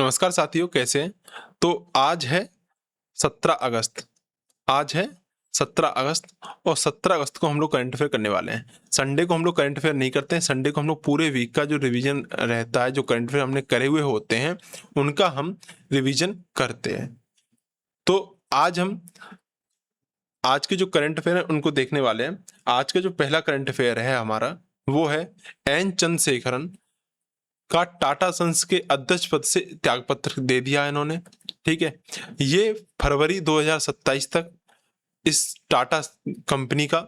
नमस्कार साथियों, कैसे हैं? तो आज है 17 अगस्त। आज है 17 अगस्त और 17 अगस्त को हम लोग करंट अफेयर करने वाले हैं। संडे को हम लोग करंट अफेयर नहीं करते हैं। संडे को हम लोग पूरे वीक का जो रिवीजन रहता है, जो करंट अफेयर हमने करे हुए होते हैं, उनका हम रिवीजन करते हैं। तो आज हम आज के जो करंट अफेयर हैं उनको देखने वाले हैं। आज का जो पहला करंट अफेयर है हमारा, वो है एन चंद्रशेखरन का टाटा सन्स के अध्यक्ष पद से त्यागपत्र दे दिया इन्होंने। ठीक है, ये फरवरी 2027 तक इस टाटा कंपनी का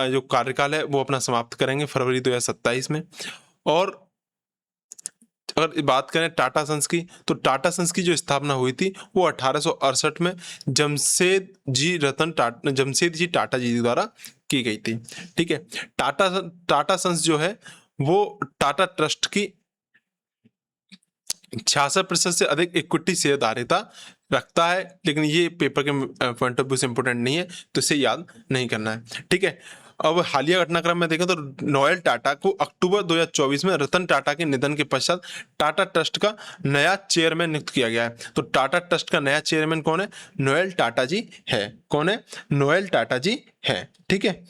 जो कार्यकाल है वो अपना समाप्त करेंगे फरवरी 2027 में। और अगर बात करें टाटा सन्स की, तो टाटा सन्स की जो स्थापना हुई थी वो 1868 में जमशेद जी टाटा जी द्वारा की गई थी। ठीक है, टाटा सन्स जो है वो टाटा ट्रस्ट की 66% से अधिक इक्विटी शेयरधारिता रखता है, लेकिन ये पेपर के पॉइंट ऑफ व्यू से इंपोर्टेंट नहीं है, तो इसे याद नहीं करना है। ठीक है, अब हालिया घटनाक्रम में देखें तो नोएल टाटा को अक्टूबर 2024 में रतन टाटा के निधन के पश्चात टाटा ट्रस्ट का नया चेयरमैन नियुक्त किया गया है। तो टाटा ट्रस्ट का नया चेयरमैन कौन है? नोएल टाटा जी है। कौन है? नोएल टाटा जी है। ठीक है,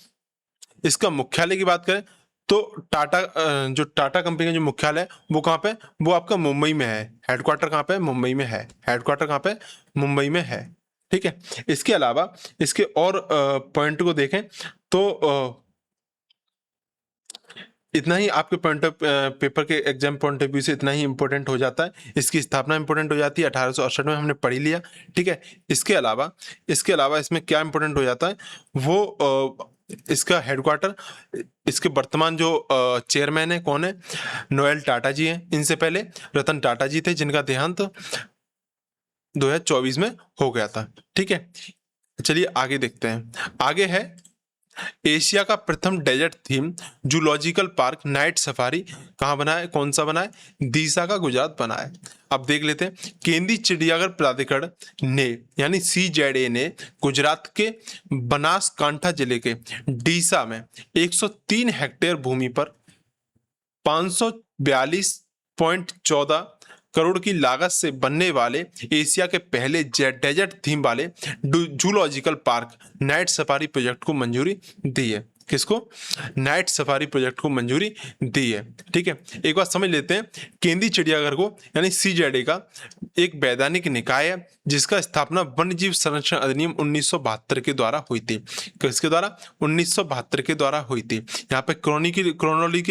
इसका मुख्यालय की बात करें तो जो टाटा कंपनी का जो मुख्यालय है वो कहाँ पे? वो आपका मुंबई में है। हेडक्वार्टर कहाँ पे? मुंबई में है। हेडक्वार्टर कहाँ पे? मुंबई में है। ठीक है, इसके अलावा इसके और पॉइंट को देखें तो इतना ही आपके पॉइंट ऑफ पेपर के एग्जाम पॉइंट ऑफ व्यू से इतना ही इंपॉर्टेंट हो जाता है। इसकी स्थापना इंपॉर्टेंट हो जाती है 1868 में, हमने पढ़ ही लिया। ठीक है, इसके अलावा इसमें क्या इंपॉर्टेंट हो जाता है वो इसका हेडक्वार्टर, इसके वर्तमान जो चेयरमैन है कौन है? नोएल टाटा जी हैं। इनसे पहले रतन टाटा जी थे जिनका देहांत 2024 में हो गया था। ठीक है, चलिए आगे देखते हैं। आगे है एशिया का प्रथम desert theme zoological park night safari कहाँ बना है? कौन सा बना है? डीसा का गुजरात बना है। अब देख लेते हैं। केंद्रीय चिड़ियाघर प्राधिकरण ने यानी CZA ने गुजरात के बनासकांठा जिले के डीसा में 103 हेक्टेयर भूमि पर 542.14 करोड़ की लागत से बनने वाले एशिया के पहले डेजर्ट थीम वाले zoological park night safari project को मंजूरी दी है। किसको? नाइट सफारी प्रोजेक्ट को मंजूरी दी है। ठीक है, एक बात समझ लेते हैं। केंद्रीय चिड़ियाघर को यानी CZA का एक वैधानिक निकाय है जिसका स्थापना वन्यजीव संरक्षण अधिनियम 1972 के द्वारा हुई थी। किसके द्वारा? 1972 के द्वारा हुई थी। यहाँ पे क्रोनोलॉजी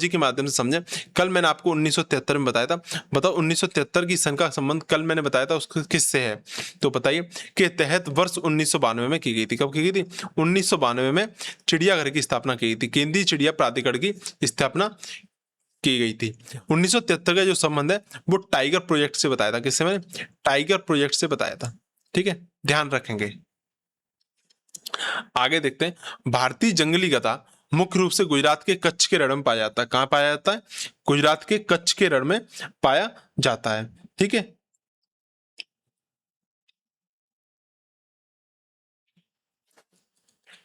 के माध्यम से समझें। कल मैंने आपको 1973 में बताया था। बताओ 1973 की सन का संबंध कल मैंने बताया था उसको किससे है? तो बताइए के तहत वर्ष 1992 में की गई थी। कब की गई थी? 1992 में चिड़ियाघर की स्थापना की गई थी। केंद्रीय चिड़िया प्राधिकरण की स्थापना की गई थी। 1973 का जो संबंध है वो टाइगर प्रोजेक्ट से बताया था। किससे? मैंने टाइगर प्रोजेक्ट से बताया था। ठीक है, ध्यान रखेंगे। आगे देखते हैं। भारतीय जंगली गधा मुख्य रूप से गुजरात के कच्छ के रण में पाया जाता है। कहाँ पाया जाता है? गुजरात के कच्छ के रण में पाया जाता है। ठीक है,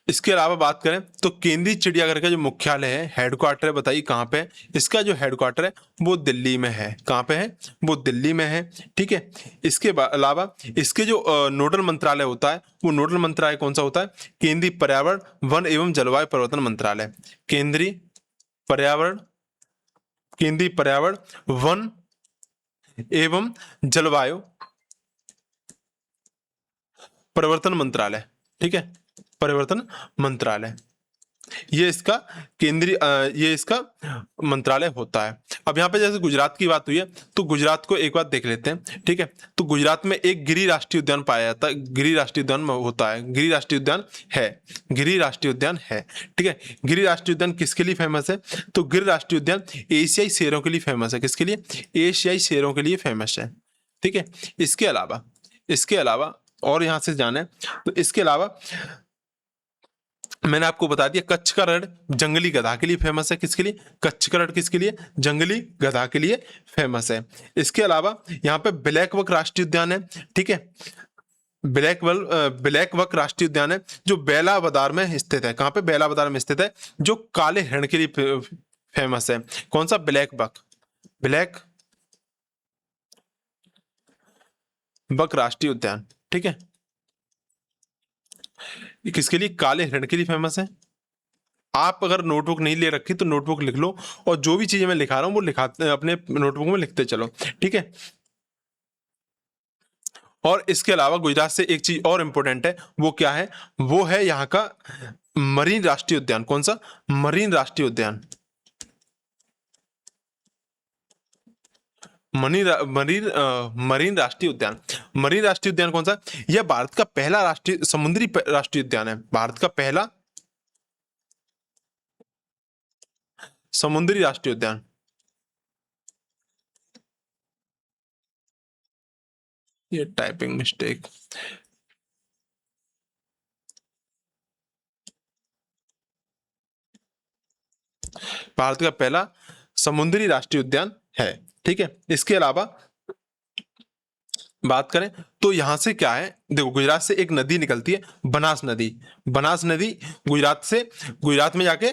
इसके अलावा बात करें तो केंद्रीय चिड़ियाघर का जो मुख्यालय है, हेडक्वार्टर है, बताइए कहाँ पे है? इसका जो हेडक्वार्टर है वो दिल्ली में है। कहाँ पे है? वो दिल्ली में है। ठीक है, इसके अलावा इसके जो नोडल मंत्रालय होता है वो नोडल मंत्रालय कौन सा होता है? केंद्रीय पर्यावरण वन एवं जलवायु परिवर्तन मंत्रालय। केंद्रीय पर्यावरण वन एवं जलवायु परिवर्तन मंत्रालय। ठीक है, परिवर्तन मंत्रालय, ये इसका मंत्रालय होता है। अब यहाँ पे जैसे गुजरात की बात हुई है तो गुजरात को एक बात देख लेते हैं। ठीक है, तो गुजरात में एक गिरि राष्ट्रीय उद्यान पाया जाता है। गिरि राष्ट्रीय उद्यान होता है। गिरि राष्ट्रीय उद्यान है। गिरि राष्ट्रीय उद्यान है। ठीक है, गिरि राष्ट्रीय उद्यान किसके लिए फेमस है? तो गिरि राष्ट्रीय उद्यान एशियाई शेरों के लिए फेमस है। किसके लिए? एशियाई शेरों के लिए फेमस है। ठीक है, इसके अलावा और यहाँ से जाने तो इसके अलावा मैंने आपको बता दिया कच्छ का रण जंगली गधा के लिए फेमस है। किसके लिए? कच्छ का रण किसके लिए? जंगली गधा के लिए फेमस है। इसके अलावा यहाँ पे ब्लैक बक राष्ट्रीय उद्यान है। ठीक है, ब्लैक बक राष्ट्रीय उद्यान है जो बेलावदार में स्थित है। कहाँ पे? बेलावदार में स्थित है, जो काले हिरण के लिए फेमस है। कौन सा? ब्लैक बक राष्ट्रीय उद्यान, ठीक है। ये किसके लिए? काले हिरण के लिए फेमस है। आप अगर नोटबुक नहीं ले रखी तो नोटबुक लिख लो, और जो भी चीजें मैं लिखा रहा हूँ वो अपने नोटबुक में लिखते चलो, ठीक है। और इसके अलावा गुजरात से एक चीज और इम्पोर्टेंट है, वो क्या है? वो है यहाँ का मरीन राष्ट्रीय उद्यान। कौन सा? मरीन राष्ट्रीय उद्यान। मरीन राष्ट्रीय उद्यान। मरीन राष्ट्रीय उद्यान कौन सा? यह भारत का पहला राष्ट्रीय समुद्री राष्ट्रीय उद्यान है। भारत का पहला समुद्री राष्ट्रीय उद्यान। ये टाइपिंग मिस्टेक। भारत का पहला समुद्री राष्ट्रीय उद्यान है, ठीक है। इसके अलावा बात करें तो यहाँ से क्या है, देखो गुजरात से एक नदी निकलती है, बनास नदी। बनास नदी गुजरात में जाके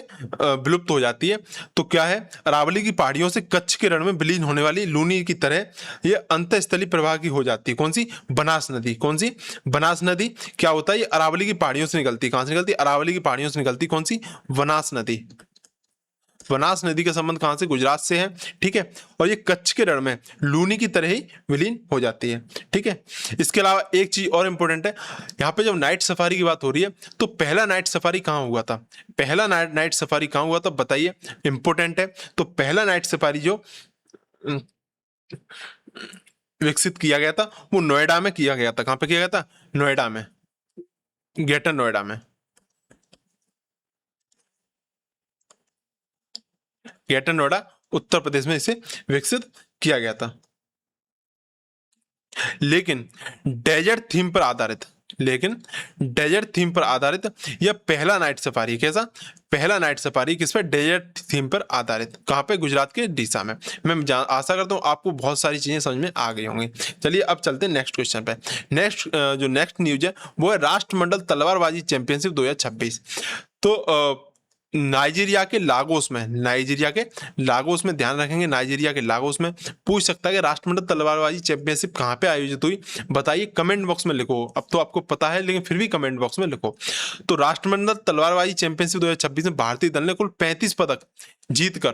विलुप्त हो जाती है। तो क्या है, अरावली की पहाड़ियों से कच्छ के रण में विलीन होने वाली लूनी की तरह ये अंतःस्थलीय प्रवाह की हो जाती है। कौन सी? बनास नदी। कौन सी? बनास नदी। क्या होता है, ये अरावली की पहाड़ियों से निकलती है। कहाँ से निकलती है? अरावली की पहाड़ियों से निकलती। कौन सी? बनास नदी। बनास नदी का संबंध कहां से? गुजरात से है, ठीक है। और ये कच्छ के रण में लूनी की तरह ही विलीन हो जाती है, ठीक है। इसके अलावा एक चीज और इंपॉर्टेंट है, यहाँ पे जब नाइट सफारी की बात हो रही है तो पहला नाइट सफारी कहाँ हुआ था? पहला नाइट सफारी कहाँ हुआ था बताइए, इंपॉर्टेंट है। तो पहला नाइट सफारी जो अम, विकसित किया गया था वो नोएडा में किया गया था। कहाँ पे किया गया था? नोएडा में, ग्रेटर नोएडा में। ग्रेटर नोएडा उत्तर प्रदेश में इसे विकसित किया गया था। लेकिन डेजर्ट थीम पर आधारित, लेकिन डेजर्ट थीम पर आधारित यह पहला नाइट सफारी। कैसा? पहला नाइट सफारी किस पे? डेजर्ट थीम पर आधारित। कहाँ पे? गुजरात के डीसा में। मैं आशा करता हूँ आपको बहुत सारी चीजें समझ में आ गई होंगी। चलिए अब चलते हैं नेक्स्ट क्वेश्चन पे। जो नेक्स्ट न्यूज है वो है राष्ट्रमंडल तलवारबाजी चैंपियनशिप 2026। तो नाइजीरिया के लागोस में ध्यान रखेंगे, नाइजीरिया के लागोस में पूछ सकता है कि राष्ट्रमंडल तलवारबाजी चैंपियनशिप कहाँ पे आयोजित हुई, बताइए। कमेंट बॉक्स में लिखो। अब तो आपको पता है लेकिन फिर भी कमेंट बॉक्स में लिखो। तो राष्ट्रमंडल तलवारबाजी चैंपियनशिप 2026 में भारतीय दल ने कुल 35 पदक जीतकर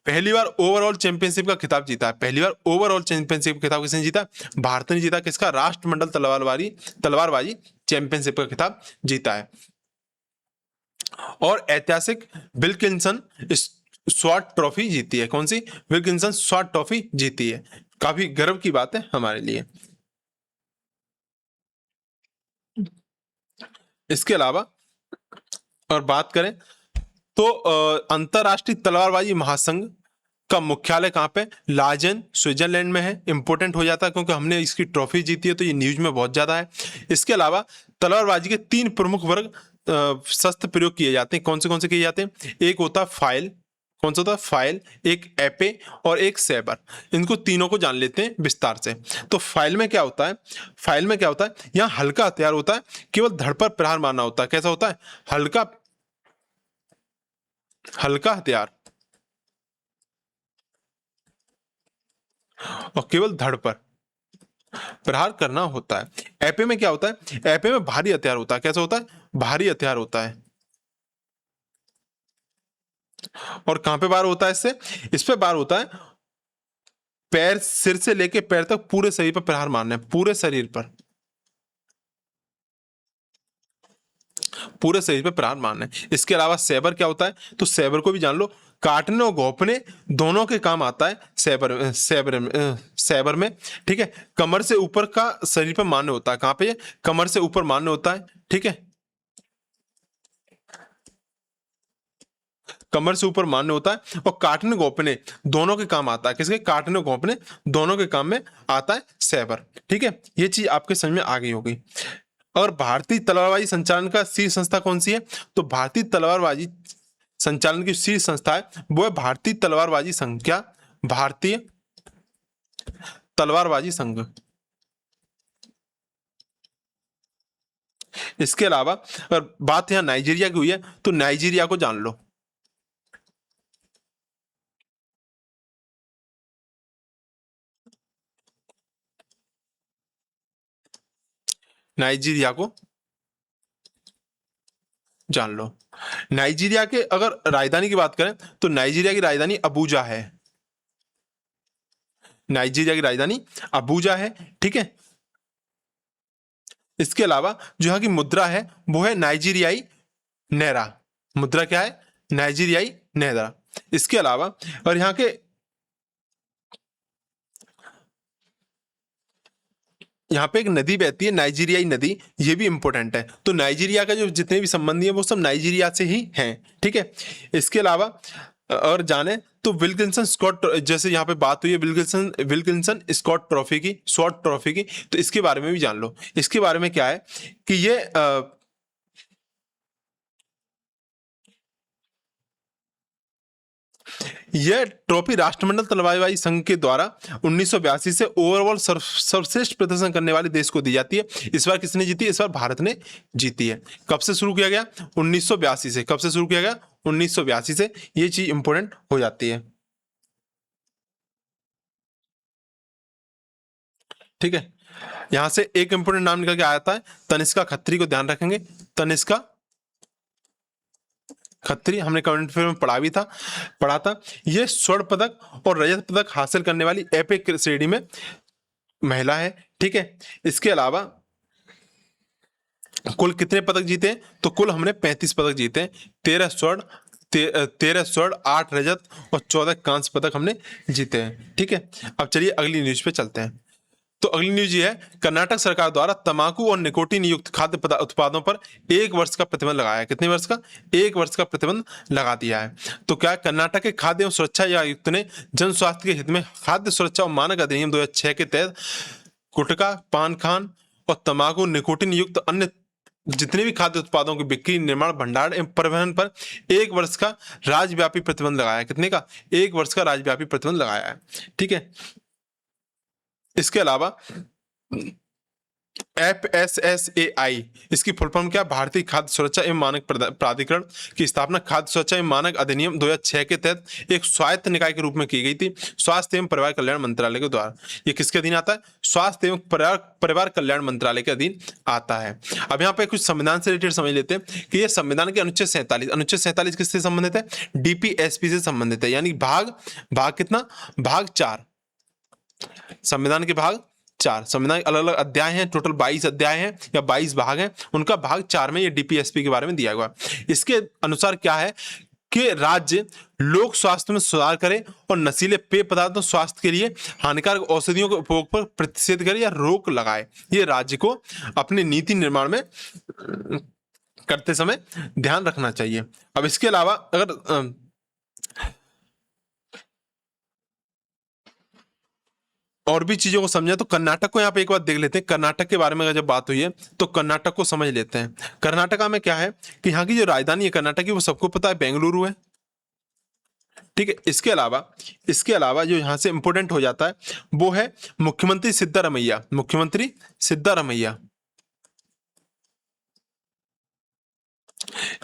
पहली बार ओवरऑल चैंपियनशिप का खिताब जीता है। पहली बार ओवरऑल चैंपियनशिप का खिताब किसने जीता? भारत ने जीता। किसका? राष्ट्रमंडल तलवारबाजी चैंपियनशिप का खिताब जीता है। और ऐतिहासिक विल्किंसन स्वॉर्ड ट्रॉफी जीती है। कौन सी? विल्किंसन स्वॉर्ड ट्रॉफी जीती है। काफी गर्व की बात है हमारे लिए। इसके अलावा और बात करें तो अंतरराष्ट्रीय तलवारबाजी महासंघ का मुख्यालय कहाँ पे? लाजेन स्विट्जरलैंड में है। इंपॉर्टेंट हो जाता है क्योंकि हमने इसकी ट्रॉफी जीती है, तो ये न्यूज में बहुत ज्यादा है। इसके अलावा तलवारबाजी के 3 प्रमुख वर्ग शस्त्र प्रयोग किए जाते हैं। कौन से किए जाते हैं? एक होता है फाइल। कौन सा होता है? फाइल। एक एपे और एक सैबर। इनको तीनों को जान लेते हैं विस्तार से। तो फाइल में क्या होता है? फाइल में क्या होता है, यहाँ हल्का हथियार होता है, केवल धड़ पर प्रहार मारना होता है। कैसा होता है? हल्का हल्का हथियार और केवल धड़ पर प्रहार करना होता है। एपे में क्या होता है? एपे में भारी हथियार होता है। कैसा होता है? भारी हथियार होता है। और कहां पे बार होता है इससे? इस पे बार होता है पैर, सिर से लेके पैर तक पूरे शरीर पर प्रहार मारना है। पूरे शरीर पे प्रहार मारना है। इसके अलावा सैबर क्या होता है? तो सैबर को भी जान लो। काटने और घोंपने दोनों के काम आता है सैबर में, ठीक है। कमर से ऊपर का शरीर पर मारने होता है। कहां पे? कमर से ऊपर मारने होता है, ठीक है। कमर से ऊपर मारने होता है और काटने घोंपने दोनों के काम आता है। किसके? काटने घोंपने दोनों के काम में आता है सैबर, ठीक है। ये चीज आपके समझ में आ गई होगी। और भारतीय तलवारबाजी संचालन का शीर्ष संस्था कौन सी है? तो भारतीय तलवारबाजी संचालन की शीर्ष संस्था है वो है भारतीय तलवारबाजी संघ। क्या? भारतीय तलवारबाजी संघ। इसके अलावा अगर बात यहाँ नाइजीरिया की हुई है तो नाइजीरिया को जान लो। नाइजीरिया को जान लो। नाइजीरिया के अगर राजधानी की बात करें तो नाइजीरिया की राजधानी अबूजा है। नाइजीरिया की राजधानी अबूजा है, ठीक है। इसके अलावा जो यहाँ की मुद्रा है वो है नाइजीरियाई नेरा। मुद्रा क्या है? नाइजीरियाई नेरा। इसके अलावा और यहाँ के यहाँ पे एक नदी बहती है नाइजीरियाई नदी, ये भी इंपॉर्टेंट है। तो नाइजीरिया का जो जितने भी संबंधी है वो सब नाइजीरिया से ही हैं, ठीक है। इसके अलावा और जाने तो विल्किंसन स्कॉट, जैसे यहाँ पे बात हुई है विल्किंसन स्कॉट ट्रॉफी की, शॉर्ट ट्रॉफी की, तो इसके बारे में भी जान लो। इसके बारे में क्या है कि यह ट्रॉफी राष्ट्रमंडल तलवारबाजी संघ के द्वारा 1982 से ओवरऑल सर्वश्रेष्ठ प्रदर्शन करने वाले देश को दी जाती है। इस बार किसने जीती? इस बार भारत ने जीती है। कब से शुरू किया गया? 1982 से। कब से शुरू किया गया? 1982 से। ये चीज इंपॉर्टेंट हो जाती है, ठीक है। यहां से एक इंपॉर्टेंट नाम निकल के आता है, तनिष्का खत्री को ध्यान रखेंगे। तनिष्का खत्री हमने करंट अफेयर में पढ़ा था। ये स्वर्ण पदक और रजत पदक हासिल करने वाली एपिक श्रेणी में महिला है, ठीक है। इसके अलावा कुल कितने पदक जीते हैं? तो कुल हमने 35 पदक जीते हैं। 13 स्वर्ण 8 रजत और 14 कांस्य पदक हमने जीते हैं, ठीक है। अब चलिए अगली न्यूज पे चलते हैं। तो अगली न्यूज ये है, कर्नाटक सरकार द्वारा तंबाकू और निकोटीन युक्त खाद्य उत्पादों पर 1 वर्ष का प्रतिबंध लगाया है। कितने वर्ष का? 1 वर्ष का प्रतिबंध लगा दिया है। तो क्या कर्नाटक के खाद्य एवं सुरक्षा आयुक्त ने जन स्वास्थ्य के हित में खाद्य सुरक्षा और मानक अधिनियम 2006 के तहत गुटखा, पान खान और तंबाकू निकोटीन युक्त अन्य जितने भी खाद्य उत्पादों की बिक्री, निर्माण, भंडारण एवं परिवहन पर 1 वर्ष का राज्यव्यापी प्रतिबंध लगाया है। कितने का? 1 वर्ष का राज्यव्यापी प्रतिबंध लगाया है, ठीक है। इसके अलावा FSSAI, इसकी फुल फॉर्म क्या? भारतीय खाद्य सुरक्षा एवं मानक प्राधिकरण की स्थापना खाद्य सुरक्षा एवं मानक अधिनियम 2006 के तहत एक स्वायत्त निकाय के रूप में की गई थी, स्वास्थ्य एवं परिवार कल्याण मंत्रालय के द्वारा। ये किसके अधीन आता है? स्वास्थ्य एवं परिवार कल्याण मंत्रालय के अधीन आता है। अब यहाँ पे कुछ संविधान से रिलेटेड समझ लेते हैं कि ये संविधान के अनुच्छेद 47 किससे संबंधित है? DPSP से संबंधित है। यानी भाग कितना? भाग 4। संविधान के भाग 4। संविधान के अलग अलग अध्याय हैं, टोटल 22 अध्याय हैं या 22 भाग हैं, उनका भाग 4 में ये DPSP के बारे में दिया हुआ है। इसके अनुसार क्या है कि राज्य लोक स्वास्थ्य में सुधार करे और नशीले पेय पदार्थों स्वास्थ्य के लिए हानिकारक औषधियों के उपयोग पर प्रतिषेध करे या रोक लगाए। ये राज्य को अपने नीति निर्माण में करते समय ध्यान रखना चाहिए। अब इसके अलावा अगर और भी चीजों को समझे तो कर्नाटक को यहाँ पे एक बार देख लेते हैं। कर्नाटक के बारे में अगर जब बात हुई है तो कर्नाटक को समझ लेते हैं। कर्नाटका में क्या है कि यहाँ की जो राजधानी है कर्नाटक की, वो सबको पता है बेंगलुरु है, ठीक है। इसके अलावा जो यहाँ से इंपोर्टेंट हो जाता है वो है मुख्यमंत्री सिद्धारमैया। मुख्यमंत्री सिद्धारमैया।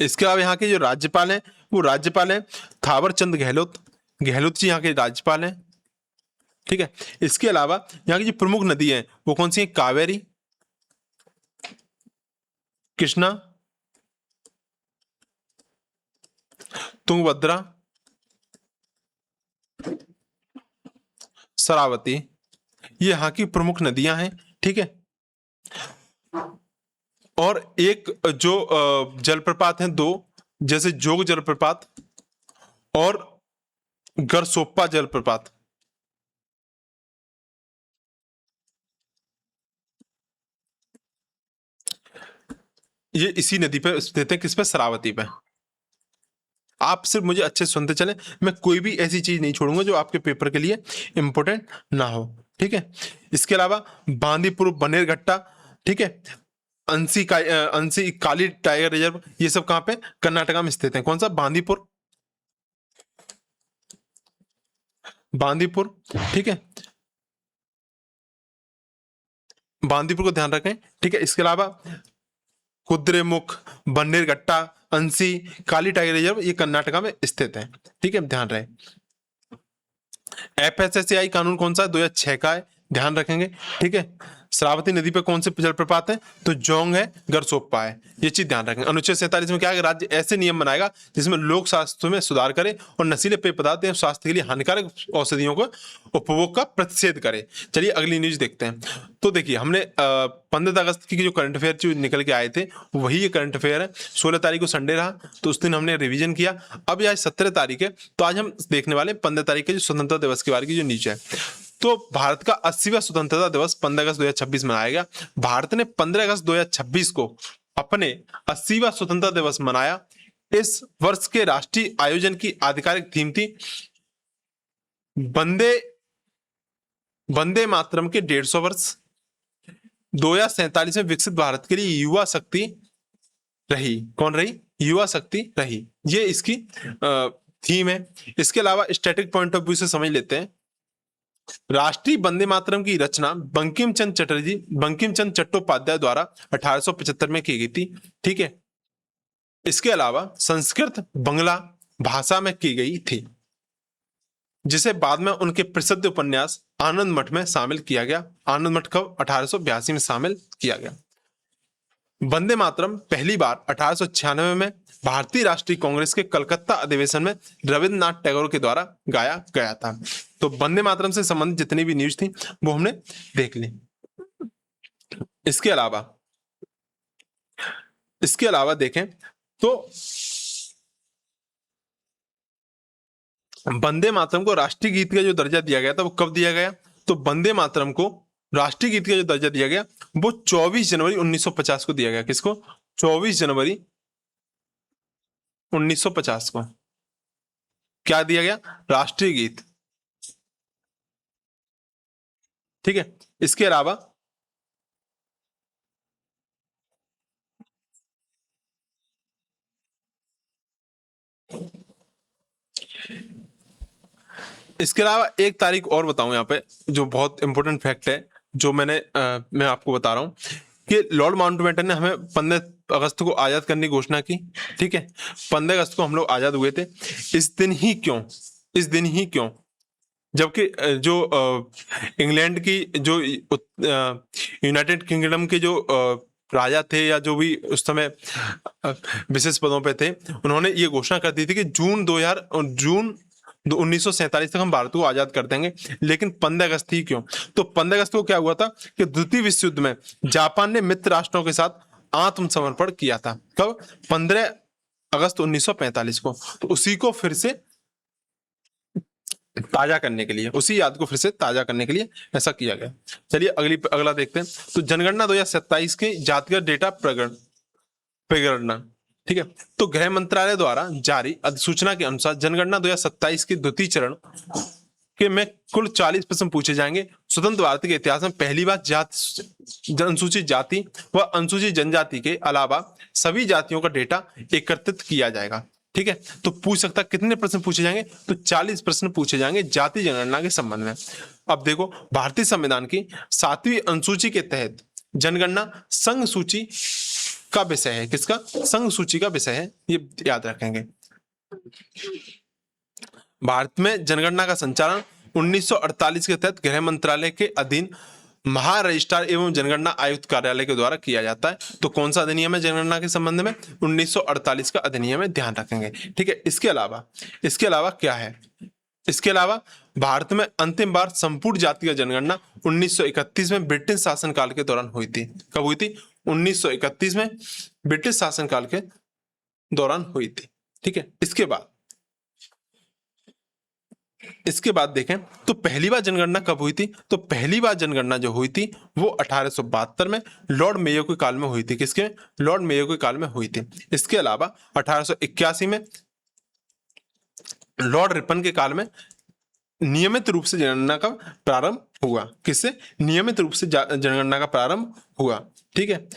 इसके अलावा यहाँ के जो राज्यपाल हैं वो राज्यपाल हैं थावर चंद गहलोत। गहलोत जी यहाँ के राज्यपाल हैं, ठीक है। इसके अलावा यहाँ की जो प्रमुख नदी है वो कौन सी है? कावेरी, कृष्णा, तुंगभद्रा, शरावती। ये यहाँ की प्रमुख नदियां हैं, ठीक है। और एक जो जलप्रपात हैं 2, जैसे जोग जलप्रपात और गरसोप्पा जलप्रपात। ये इसी नदी पे स्थित है। किस पे? शरावती पे। आप सिर्फ मुझे अच्छे सुनते चले, मैं कोई भी ऐसी चीज नहीं छोड़ूंगा जो आपके पेपर के लिए इंपोर्टेंट ना हो, ठीक है। इसके अलावा बांदीपुर, बनेरघट्टा, ठीक है, अंसी काली टाइगर रिजर्व, ये सब कहाँ पे? कर्नाटका में स्थित है। कौन सा? बांदीपुर, बांदीपुर, ठीक है। बांदीपुर को ध्यान रखें, ठीक है। इसके अलावा कुद्रेमुख, बन्नेरघट्टा, अंसी, काली टाइगर रिजर्व, ये कर्नाटका में स्थित है, ठीक है, ध्यान रहे। FSSAI कानून कौन सा है? 2006 का है, ध्यान रखेंगे। ठीक है, श्रावती नदी पे कौन से जलप्रपात है, तो जोंग है, गरसोप्पा है, ये चीज ध्यान रखेंगे। अनुच्छेद 47 में क्या है, राज्य ऐसे नियम बनाएगा जिसमें लोक स्वास्थ्य में सुधार करे और नशीले पेय पदार्थ एवं स्वास्थ्य के लिए हानिकारक औषधियों को उपभोग का प्रतिषेध करे। चलिए अगली न्यूज देखते हैं। तो देखिए हमने 15 अगस्त की जो करंट अफेयर जो निकल के आए थे वही ये करंट अफेयर है। 16 तारीख को संडे रहा तो उस दिन हमने रिवीजन किया। अब आज 17 तारीख है तो आज हम देखने वाले 15 तारीख के जो स्वतंत्रता दिवस के बारे की जो न्यूज है। तो भारत का 80वां स्वतंत्रता दिवस 15 अगस्त 2026 मनाया गया। भारत ने 15 अगस्त 2026 को अपने 80वां स्वतंत्रता दिवस मनाया। इस वर्ष के राष्ट्रीय आयोजन की आधिकारिक थीम थी वंदे वंदे मातरम के 150 वर्ष। 2047 में विकसित भारत के लिए युवा शक्ति रही। कौन रही, युवा शक्ति रही, ये इसकी थीम है। इसके अलावा स्टैटिक पॉइंट ऑफ व्यू से समझ लेते हैं। राष्ट्रीय वंदे मातरम की रचना बंकिम चंद्र चट्टोपाध्याय द्वारा 1875 में की गई थी। ठीक है, इसके अलावा संस्कृत बंगला भाषा में की गई थी जिसे बाद में उनके प्रसिद्ध उपन्यास आनंद मठ में शामिल किया गया। आनंद मठ को 1882 में शामिल किया गया। वंदे मातरम पहली बार 1896 में भारतीय राष्ट्रीय कांग्रेस के कलकत्ता अधिवेशन में रविंद्रनाथ टैगोर के द्वारा गाया गया था। तो वंदे मातरम से संबंधित जितनी भी न्यूज थी वो हमने देख ली। इसके अलावा देखें तो वंदे मातरम को राष्ट्रीय गीत का जो दर्जा दिया गया था वो कब दिया गया, तो वंदे मातरम को राष्ट्रीय गीत का जो दर्जा दिया गया वो 24 जनवरी 1950 को दिया गया। किसको, 24 जनवरी 1950 को क्या दिया गया, राष्ट्रीय गीत। ठीक है, इसके अलावा एक तारीख और बताऊं यहाँ पे जो बहुत इंपॉर्टेंट फैक्ट है जो मैं आपको बता रहा हूं कि लॉर्ड माउंटबेटन ने हमें 15 अगस्त को आजाद करने की घोषणा की। ठीक है, 15 अगस्त को हम लोग आजाद हुए थे। इस दिन ही क्यों जबकि जो इंग्लैंड की जो यूनाइटेड किंगडम के जो राजा थे या जो भी उस समय विशेष पदों पे थे उन्होंने ये घोषणा कर दी थी कि जून 1947 तक हम भारत को आजाद कर देंगे। लेकिन 15 अगस्त ही क्यों, तो 15 अगस्त को क्या हुआ था कि द्वितीय विश्व युद्ध में जापान ने मित्र राष्ट्रों के साथ आत्मसमर्पण किया था। कब, 15 अगस्त 1945 को। तो उसी को फिर से ताजा करने के लिए, उसी याद को फिर से ताजा करने के लिए ऐसा किया गया। चलिए अगला देखते हैं। तो जनगणना 2027 के जातिगत डेटा प्रगणना। ठीक है, तो गृह मंत्रालय द्वारा जारी अधिसूचना के अनुसार जनगणना 2027 के द्वितीय चरण के में कुल 40 प्रश्न पूछे जाएंगे। स्वतंत्र भारत के इतिहास में पहली बार अनुसूचित जाति व अनुसूचित जनजाति के अलावा सभी जातियों का डेटा एकत्रित किया जाएगा। ठीक है, तो पूछ सकता कितने प्रश्न पूछे जाएंगे, तो 40 प्रश्न पूछे जाएंगे जाति जनगणना के संबंध में। अब देखो, भारतीय संविधान की 7वीं अनुसूची के तहत जनगणना संघ सूची का विषय है। किसका, संघ सूची का विषय है, ये याद रखेंगे। भारत में जनगणना का संचालन 1948 के तहत गृह मंत्रालय के अधीन महारजिस्ट्रार एवं जनगणना आयुक्त कार्यालय के द्वारा किया जाता है। तो कौन सा अधिनियम है जनगणना के संबंध में, 1948 का अधिनियम है, ध्यान रखेंगे। ठीक है, इसके अलावा क्या है, इसके अलावा भारत में अंतिम बार संपूर्ण जाति का जनगणना 1931 में ब्रिटिश शासनकाल के दौरान हुई थी। कब हुई थी, 1931 में ब्रिटिश शासनकाल के दौरान हुई थी। ठीक है, इसके बाद देखें तो पहली बार जनगणना कब हुई थी, तो पहली बार जनगणना जो हुई थी वो 1872 में लॉर्ड मेयो के काल में हुई थी। किसके, लॉर्ड मेयो के काल में हुई थी। इसके अलावा 1881 में लॉर्ड रिपन के काल में नियमित रूप से जनगणना का प्रारंभ हुआ। किससे, नियमित रूप से जनगणना का प्रारंभ हुआ। ठीक है,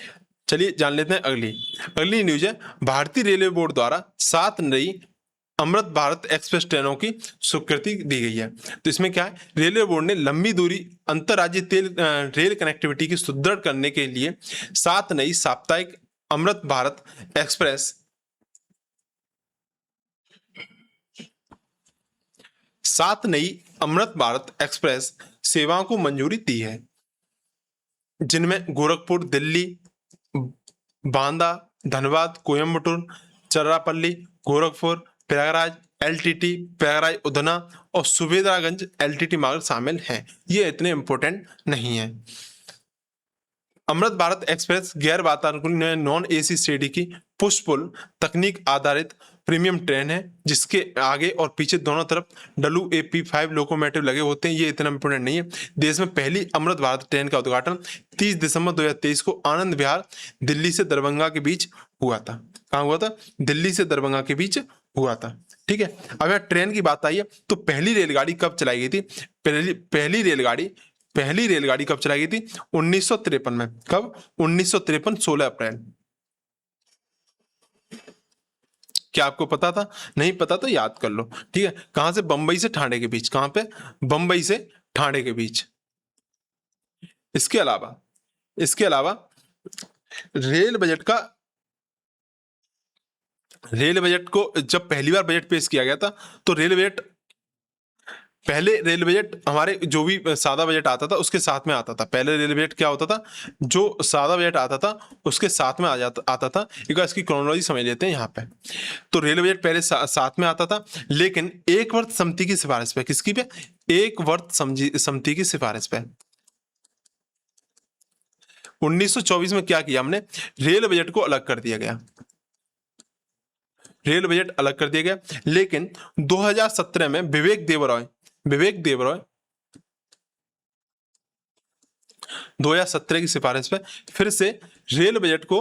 चलिए जान लेते हैं अगली न्यूज है। भारतीय रेलवे बोर्ड द्वारा 7 नई अमृत भारत एक्सप्रेस ट्रेनों की स्वीकृति दी गई है। तो इसमें क्या है, रेलवे बोर्ड ने लंबी दूरी अंतरराज्यीय रेल कनेक्टिविटी की सुदृढ़ करने के लिए 7 नई साप्ताहिक अमृत भारत एक्सप्रेस 7 नई अमृत भारत एक्सप्रेस सेवाओं को मंजूरी दी है, जिनमें गोरखपुर, दिल्ली, बांदा, धनबाद, कोयम्बटूर, चर्रापल्ली, गोरखपुर, प्रयागराज एलटीटी, प्रयागराज उधना और सुबेदारगंज एलटीटी मार्ग शामिल हैं। ये इतने इंपॉर्टेंट नहीं है। अमृत भारत एक्सप्रेस गैर वातानुकूलित नॉन एसी श्रेणी की पुश पुल तकनीक आधारित प्रीमियम ट्रेन है, जिसके आगे और पीछे दोनों तरफ WAP5 लोकोमोटिव लगे होते हैं। ये इतना इंपोर्टेंट नहीं है। देश में पहली अमृत भारत ट्रेन का उद्घाटन 30 दिसंबर 2023 को आनंद विहार दिल्ली से दरभंगा के बीच हुआ था। कहाँ हुआ था? दिल्ली से दरभंगा के बीच हुआ था। ठीक है, अब यहाँ ट्रेन की बात आई है तो पहली रेलगाड़ी कब चलाई गई थी? पहली रेलगाड़ी कब चलाई गई थी? 1953 में। कब? 1953, 16 अप्रैल। क्या आपको पता था? नहीं पता तो याद कर लो। ठीक है, कहां से? बंबई से ठाणे के बीच। कहां पे? बंबई से ठाणे के बीच। इसके अलावा रेल बजट को जब पहली बार बजट पेश किया गया था तो पहले रेल बजट हमारे जो भी सादा बजट आता था उसके साथ में आता था। पहले रेल बजट क्या होता था? जो सादा बजट आता था उसके साथ में आता था। एक बार इसकी क्रोनोलॉजी समझ लेते हैं यहाँ पे। तो रेल बजट पहले साथ में आता था, लेकिन एक वर्ष समिति की सिफारिश पे, किसकी पे? एक वर्ष समिति की सिफारिश पे 1924 में क्या किया हमने? रेल बजट को अलग कर दिया गया। रेल बजट अलग कर दिया गया, लेकिन 2017 में विवेक देवरॉय 2017 की सिफारिश पे फिर से रेल बजट को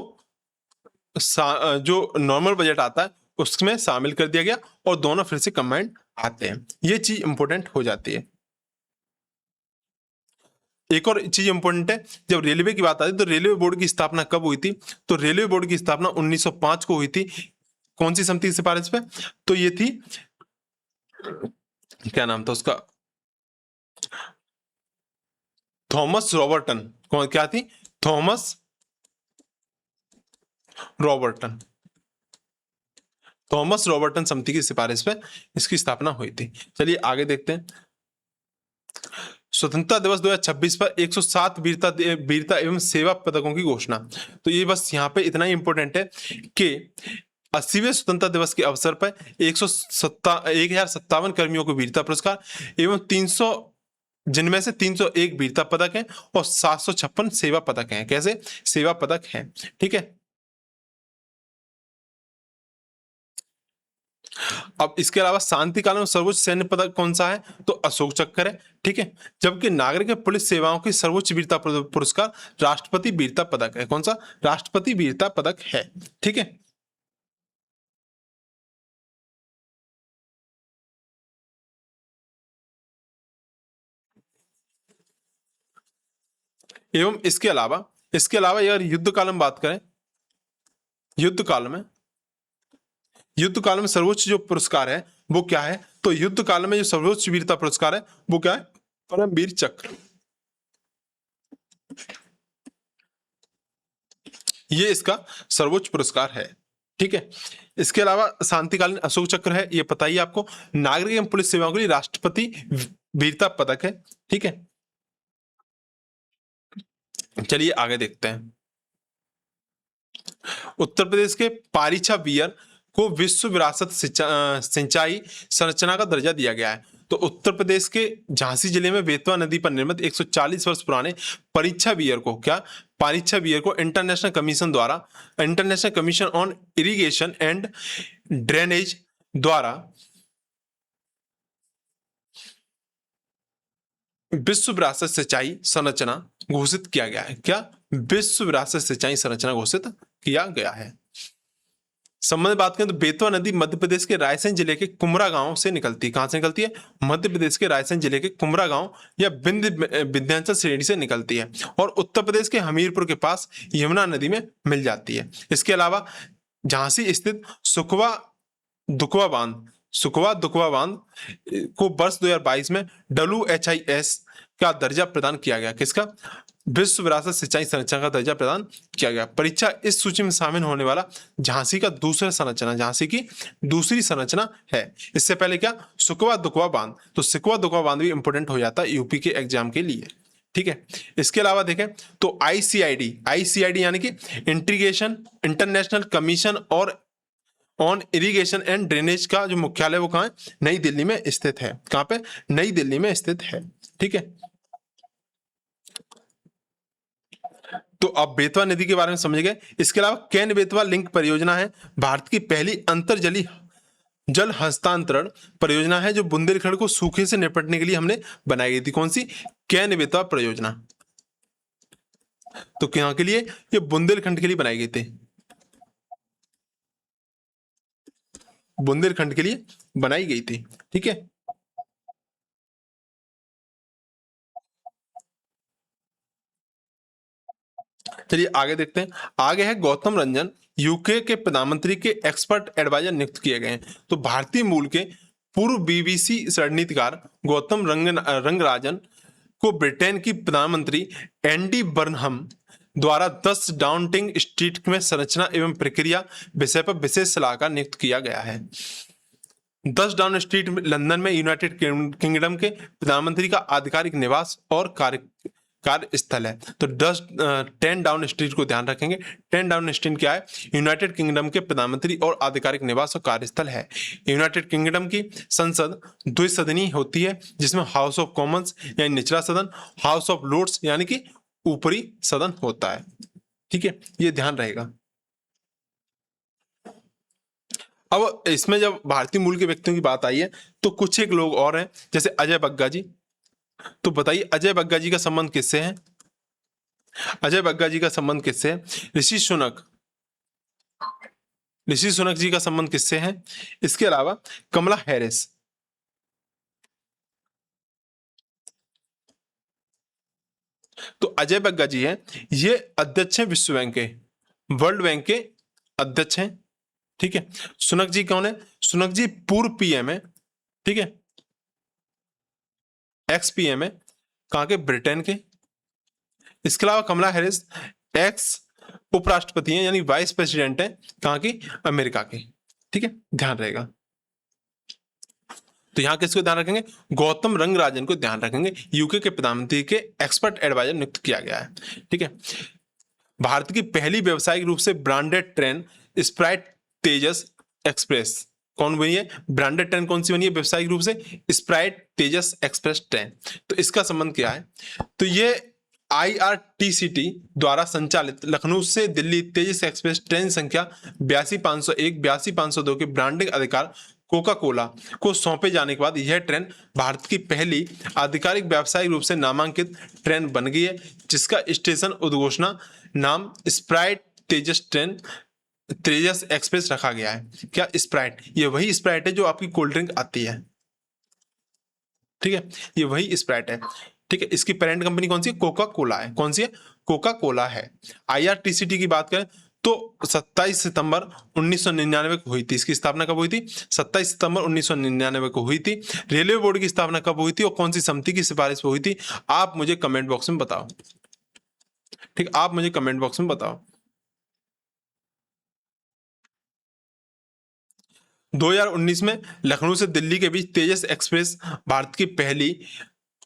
जो नॉर्मल बजट आता है उसमें शामिल कर दिया गया और दोनों फिर से कंबाइंड आते हैं। ये चीज इंपॉर्टेंट हो जाती है। एक और चीज इंपॉर्टेंट है, जब रेलवे की बात आती है तो रेलवे बोर्ड की स्थापना कब हुई थी? तो रेलवे बोर्ड की स्थापना 1905 को हुई थी। कौन सी समिति की सिफारिश पे? तो ये थी, क्या नाम था उसका? थॉमस रॉबर्टन। कौन? क्या थी? थॉमस रॉबर्टन समिति की सिफारिश पे इसकी स्थापना हुई थी। चलिए आगे देखते हैं। स्वतंत्रता दिवस 2026 पर 107 वीरता एवं सेवा पदकों की घोषणा। तो ये बस यहाँ पे इतना ही इंपॉर्टेंट है कि 80वें स्वतंत्रता दिवस के अवसर पर 1057 कर्मियों को वीरता पुरस्कार एवं 300, जिनमें से 301 वीरता पदक हैं और 756 सेवा पदक हैं। कैसे? सेवा पदक हैं। ठीक है, अब इसके अलावा शांतिकाल में सर्वोच्च सैन्य पदक कौन सा है? तो अशोक चक्र है। ठीक है, जबकि नागरिक पुलिस सेवाओं की सर्वोच्च वीरता पुरस्कार राष्ट्रपति वीरता पदक है। कौन सा? राष्ट्रपति वीरता पदक है। ठीक है, एवं इसके अलावा अगर युद्ध काल में बात करें, युद्ध काल में सर्वोच्च जो पुरस्कार है वो क्या है? तो युद्ध काल में जो सर्वोच्च वीरता पुरस्कार है वो क्या है? परमवीर चक्र। ये इसका सर्वोच्च पुरस्कार है। ठीक है, इसके अलावा शांतिकालीन अशोक चक्र है, ये पता ही आपको। नागरिक एवं पुलिस सेवाओं के लिए राष्ट्रपति वीरता पदक है। ठीक है, चलिए आगे देखते हैं। उत्तर प्रदेश के पारीछा वियर को विश्व विरासत सिंचाई संरचना का दर्जा दिया गया है। तो उत्तर प्रदेश के झांसी जिले में बेतवा नदी पर निर्मित 140 वर्ष पुराने पारीछा वियर को international commission on irrigation and drainage द्वारा विश्व विरासत सिंचाई संरचना घोषित किया गया है। क्या? विश्व विरासत सिंचाई संरचना घोषित किया गया है। संबंध बात करें तो बेतवा नदी मध्य प्रदेश के रायसेन जिले के कुमरा गांव से निकलती है। कहां से निकलती है? मध्य प्रदेश के रायसेन जिले के कुमरा गांव या विंध्याचल श्रेणी से निकलती है और उत्तर प्रदेश के हमीरपुर के पास यमुना नदी में मिल जाती है। इसके अलावा झांसी स्थित सुखवा दुखवा बांध को वर्ष 2022 में WHIS का दर्जा प्रदान किया गया। किसका? विश्व विरासत सिंचाई संरचना का दर्जा प्रदान किया गया। परीक्षा इस सूची में शामिल होने वाला झांसी का दूसरा संरचना, झांसी की दूसरी संरचना है। इससे पहले क्या, सुकवा दुकवा बांध, तो सुकवा दुकवा बांध भी इंपोर्टेंट हो जाता है यूपी के एग्जाम के लिए। ठीक है, इसके अलावा देखें तो आईसीआईडी यानी कि इंटरनेशनल कमीशन और ऑन इरिगेशन एंड ड्रेनेज का जो मुख्यालय वो कहाँ है, नई दिल्ली में स्थित है। कहाँ पे, नई दिल्ली में स्थित है। ठीक है, तो अब बेतवा नदी के बारे में समझ गए। इसके अलावा केन बेतवा लिंक परियोजना है, भारत की पहली अंतरजलीय जल हस्तांतरण परियोजना है जो बुंदेलखंड को सूखे से निपटने के लिए हमने बनाई गई थी। कौन सी, केन बेतवा परियोजना। तो यहाँ के लिए, ये बुंदेलखंड के लिए बनाई गई थी, बुंदेलखंड के लिए बनाई गई थी। ठीक है, चलिए आगे देखते हैं। आगे है गौतम रंजन यूके के प्रधानमंत्री के एक्सपर्ट एडवाइजर नियुक्त किए गए हैं। तो भारतीय मूल के पूर्व बीबीसी रणनीतिकार गौतम रंगराजन को ब्रिटेन की प्रधानमंत्री एंडी बर्नहम द्वारा 10 डाउनिंग स्ट्रीट में संरचना एवं प्रक्रिया विषय पर विशेष सलाहकार नियुक्त किया गया है। 10 डाउनिंग स्ट्रीट लंदन में यूनाइटेड किंगडम के प्रधानमंत्री का आधिकारिक निवास और कार्यस्थल है। तो 10 डाउन स्ट्रीट को ध्यान रखेंगे। 10 डाउन स्ट्रीट क्या है, यूनाइटेड किंगडम के प्रधानमंत्री और आधिकारिक निवास और कार्यस्थल है। यूनाइटेड किंगडम की संसद द्विसदनीय होती है, जिसमें हाउस ऑफ कॉमन्स यानी निचला सदन, हाउस ऑफ लॉर्ड्स यानी कि ऊपरी सदन होता है। ठीक है, ये ध्यान रहेगा। अब इसमें जब भारतीय मूल के व्यक्तियों की बात आई है तो कुछ एक लोग और हैं, जैसे अजय बग्गा जी। तो बताइए अजय बग्गा जी का संबंध किससे है, अजय बग्गा जी का संबंध किससे है, ऋषि सुनक जी का संबंध किससे है। इसके अलावा कमला हैरिस, तो अजय बग्गा जी हैं, ये अध्यक्ष हैं विश्व बैंक के, वर्ल्ड बैंक के अध्यक्ष हैं। ठीक है, सुनक जी कौन है, सुनक जी पूर्व पीएम है। ठीक है, एक्स पीएम है, कहां के, ब्रिटेन के। इसके अलावा कमला हैरिस एक्स उपराष्ट्रपति हैं, यानी वाइस प्रेसिडेंट है, कहां की, अमेरिका के। ठीक है, ध्यान रहेगा। तो यहां किसको ध्यान रखेंगे, गौतम रंगराजन को ध्यान रखेंगे, यूके के प्रधानमंत्री के एक्सपर्ट एडवाइजर नियुक्त किया गया है। ठीक है, भारत की पहली व्यावसायिक रूप से ब्रांडेड ट्रेन स्प्राइट तेजस एक्सप्रेस कौन बनी है, ब्रांडेड ट्रेन कौन सी बनी है व्यावसायिक रूप से, स्प्राइट तेजस एक्सप्रेस ट्रेन। तो इसका संबंध क्या है, तो ये IRTCT द्वारा संचालित लखनऊ से दिल्ली तेजस एक्सप्रेस ट्रेन संख्या 82,501 82,502 के ब्रांडिंग अधिकार कोका कोला को सौंपे जाने के बाद यह ट्रेन भारत की पहली आधिकारिक व्यावसायिक रूप से नामांकित ट्रेन बन गई है, जिसका स्टेशन उद्घोषणा नाम स्प्राइट तेजस एक्सप्रेस रखा गया है। क्या, स्प्राइट, ये वही स्प्राइट है जो आपकी कोल्ड ड्रिंक आती है। ठीक है, ये वही स्प्राइट है। ठीक है, इसकी पेरेंट कंपनी कौन सी है, कोका कोला है। कौन सी है, कोका कोला है। IRTCT की बात करें तो 27 सितंबर 1999 को हुई थी। इसकी स्थापना कब हुई थी, 27 सितंबर 1999 को हुई थी। रेलवे बोर्ड की स्थापना कब हुई थी और कौन सी समिति की सिफारिश पर हुई थी, आप मुझे कमेंट बॉक्स में बताओ। ठीक, आप मुझे कमेंट बॉक्स में बताओ। 2019 में लखनऊ से दिल्ली के बीच तेजस एक्सप्रेस भारत की पहली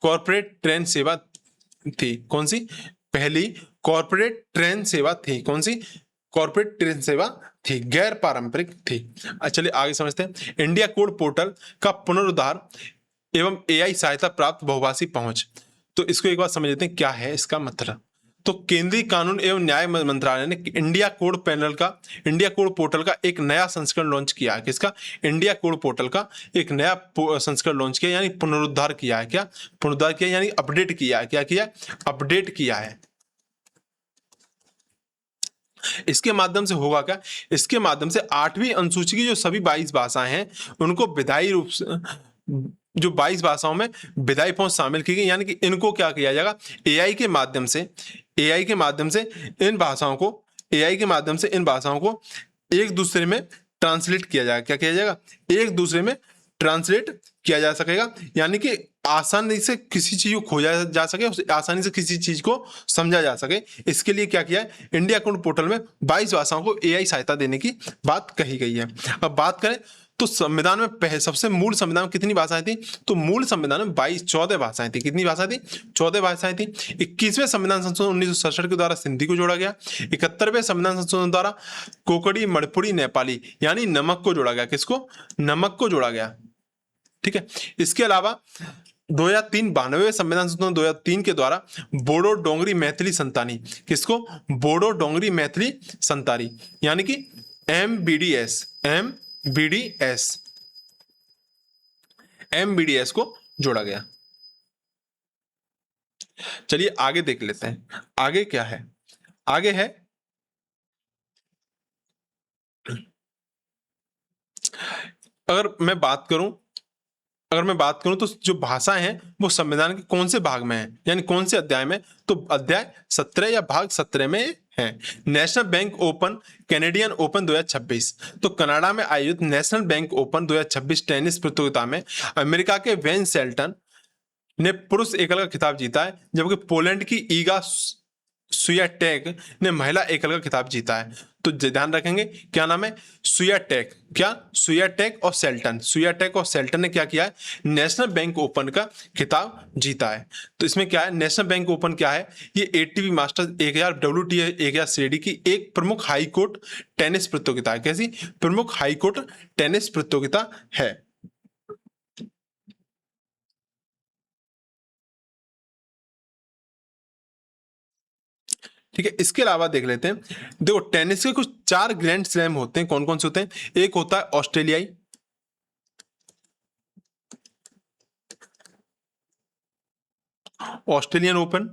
कॉर्पोरेट ट्रेन सेवा थी। कौन सी, पहली कॉर्पोरेट ट्रेन सेवा थी। कौन सी, कॉर्पोरेट ट्रेन सेवा थी, गैर पारंपरिक थी। चलिए आगे समझते हैं। इंडिया कोड पोर्टल का पुनरुद्धार एवं AI सहायता प्राप्त बहुभाषी पहुंच। तो इसको एक बार समझ लेते हैं क्या है इसका मतलब। तो केंद्रीय कानून एवं न्याय मंत्रालय ने इंडिया कोड पोर्टल का एक नया संस्करण लॉन्च किया है। किसका, इंडिया कोड पोर्टल का एक नया संस्करण लॉन्च किया, यानी पुनरुद्धार किया है। क्या, पुनरुद्धार किया यानी अपडेट किया है। क्या किया, अपडेट किया है। इसके माध्यम से होगा क्या, इसके माध्यम से 8वीं अनुसूची की जो सभी 22 भाषाएं हैं उनको विधायी रूप से, जो 22 भाषाओं में विधायी पहुंच शामिल की गई, यानी कि इनको क्या किया जाएगा, AI के माध्यम से इन भाषाओं को एक दूसरे में ट्रांसलेट किया जाएगा। क्या किया जाएगा, एक दूसरे में ट्रांसलेट किया जा सकेगा, यानी कि आसानी से किसी चीज को खोजा जा सके, आसानी से किसी चीज को समझा जा सके। इसके लिए क्या किया है, इंडिया अकाउंट पोर्टल में 22 भाषाओं को AI सहायता देने की बात कही गई है। अब बात करें तो संविधान में सबसे मूल संविधान में कितनी भाषाएं थी, तो मूल संविधान में 14 भाषाएं थी। कितनी भाषाएं थी, 14 भाषाएं थी। 21वें संविधान संशोधन 1967 के द्वारा सिंधी को जोड़ा गया। 71वें संविधान संशोधन द्वारा कोकड़ी, मणिपुरी, नेपाली यानी नमक को जोड़ा गया। किसको, नमक को जोड़ा गया। ठीक है, इसके अलावा 2003 92वें संविधान संशोधन 2003 के द्वारा बोडो, डोंगरी, मैथिली, संताली, किसको, बोडो, डोंगरी, मैथिली, संताली यानी कि MBDS को जोड़ा गया। चलिए आगे देख लेते हैं, आगे क्या है। आगे है अगर मैं बात करूं तो जो भाषाएं हैं वो संविधान के कौन से भाग में है, यानी कौन से अध्याय में, तो अध्याय 17 या भाग 17 में है। National bank open, Canadian open 2026, तो कनाडा में आयोजित नेशनल बैंक ओपन 2026 टेनिस प्रतियोगिता में अमेरिका के वेन शेल्टन ने पुरुष एकल का खिताब जीता है, जबकि पोलैंड की ईगा स्वियाटेक ने महिला एकल का खिताब जीता है। तो ध्यान रखेंगे क्या नाम है, स्वियाटेक, क्या, स्वियाटेक और सेल्टन ने क्या किया है, नेशनल बैंक ओपन का खिताब जीता है। तो इसमें क्या है, नेशनल बैंक ओपन क्या है, ये ATP मास्टर्स 1000 WTA 1000 श्रेणी की एक प्रमुख हाई कोर्ट टेनिस प्रतियोगिता है। कैसी, प्रमुख हाई कोर्ट टेनिस प्रतियोगिता है। ठीक है, इसके अलावा देख लेते हैं, देखो टेनिस के कुछ 4 ग्रैंड स्लैम होते हैं। कौन कौन से होते हैं, एक होता है ऑस्ट्रेलियाई, ऑस्ट्रेलियन ओपन।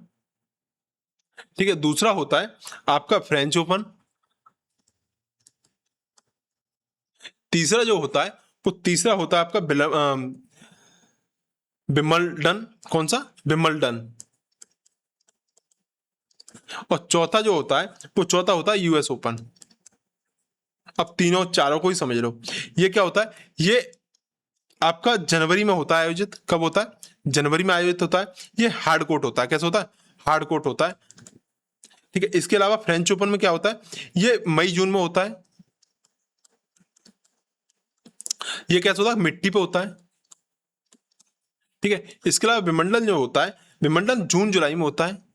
ठीक है, दूसरा होता है आपका फ्रेंच ओपन। तीसरा जो होता है वो तीसरा होता है आपका विंबलडन। कौन सा, विंबलडन। और चौथा जो होता है वो चौथा होता है US ओपन। अब तीनों चारों को ही समझ लो। ये क्या होता है, ये आपका जनवरी में होता है आयोजित। कब होता है, जनवरी में आयोजित होता है। ये हार्ड कोर्ट होता है। कैसे होता है, हार्ड कोर्ट होता है। ठीक है, इसके अलावा फ्रेंच ओपन में क्या होता है, ये मई जून में होता है। ये कैसे होता है, मिट्टी पे होता है। ठीक है, इसके अलावा विंबलडन जो होता है, विंबलडन जून जुलाई में होता है।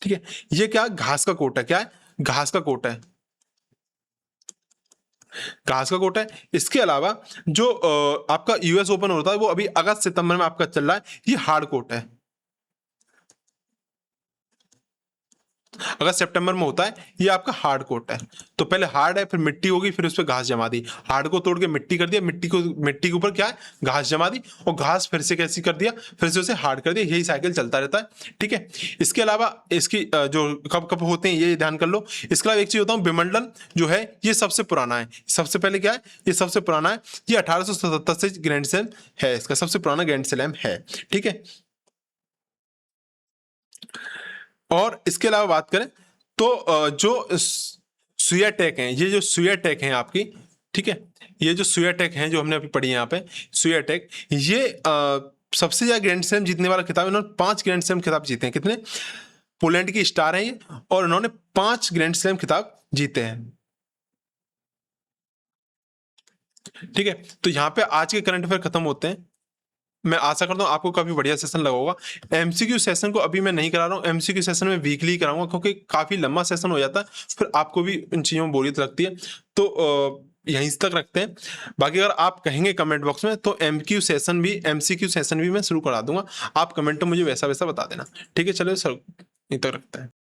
ठीक है, ये क्या, घास का कोर्ट है। क्या है, घास का कोर्ट है, घास का कोर्ट है। इसके अलावा जो आपका US ओपन होता है वो अभी अगस्त सितंबर में आपका चल रहा है, ये हार्ड कोर्ट है। अगस्त सितंबर में होता है, ये आपका हार्ड कोर्ट है। तो पहले हार्ड है, फिर मिट्टी होगी, फिर उस पर घास जमा दी। हार्ड को तोड़ के मिट्टी कर दिया, मिट्टी के ऊपर क्या है, घास जमा दी, और घास फिर से कैसी कर दिया, फिर से उसे हार्ड कर दिया। यही साइकिल चलता रहता है। ठीक है, इसके अलावा इसकी जो कब कब होते हैं ये ध्यान कर लो। इसके अलावा एक चीज होता है, विंबलडन जो है ये सबसे पुराना है। सबसे पहले क्या है, ये सबसे पुराना है। ये 1877 से ग्रैंड स्लैम है, इसका सबसे पुराना ग्रैंड स्लैम है। ठीक है, और इसके अलावा बात करें तो जो सुयाटेक हैं, ये जो सुयाटेक हैं आपकी, ठीक है, ये जो सुयाटेक हैं जो हमने अभी पढ़ी है यहाँ पे, सुयाटेक, ये सबसे ज्यादा ग्रैंड स्लैम जीतने वाला खिताब, इन्होंने 5 ग्रैंड स्लैम खिताब जीते हैं। कितने, पोलैंड की स्टार हैं ये, और इन्होंने 5 ग्रैंड स्लैम खिताब जीते हैं। ठीक है, तो यहाँ पे आज के करंट अफेयर खत्म होते हैं। मैं आशा करता हूँ आपको काफी बढ़िया सेशन लगा होगा। MCQ सेशन को अभी मैं नहीं करा रहा हूँ, MCQ सेशन में वीकली कराऊंगा, क्योंकि काफी लंबा सेशन हो जाता है, फिर आपको भी इन चीजों में बोरियत लगती है। तो यहीं तक रखते हैं। बाकी अगर आप कहेंगे कमेंट बॉक्स में तो MCQ सेशन भी मैं शुरू करा दूंगा। आप कमेंट में मुझे वैसा वैसा बता देना। ठीक है, चलो सर यहीं तक रखते हैं।